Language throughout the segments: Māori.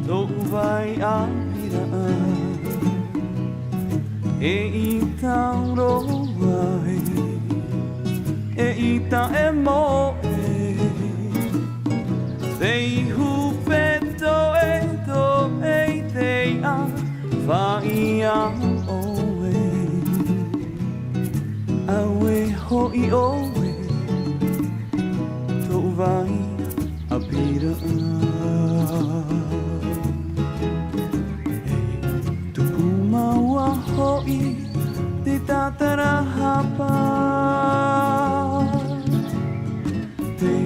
Tō vai apira e I tauro ai e I ta e mo e Te hupeto e to e te a vai a oe Awe hoi oe Tō vai apira Maua hoi te tatara hapa Te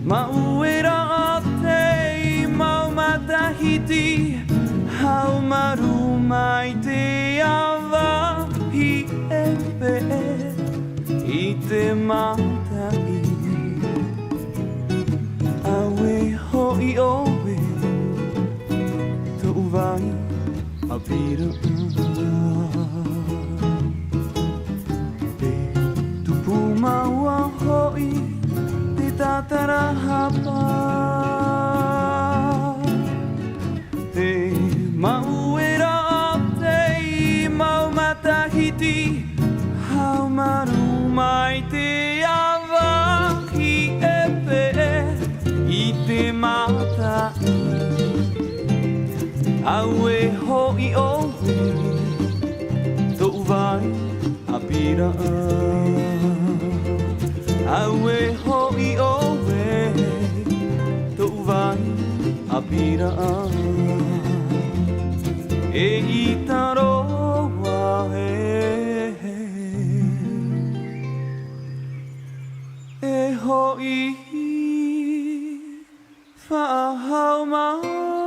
mauera a te mau matahiti Hau maru mai te awa hi e pe I te matai Awe hoi oe Tō vai apira Te tupu maua hoi te tatara hapa Te mauera a te mau matahiti Hau maru mai te awahi e pe I te matai Aue hoi oe Tō vai apira Aue hoi oe Tō vai apira E I taroa E hoi whaahau mai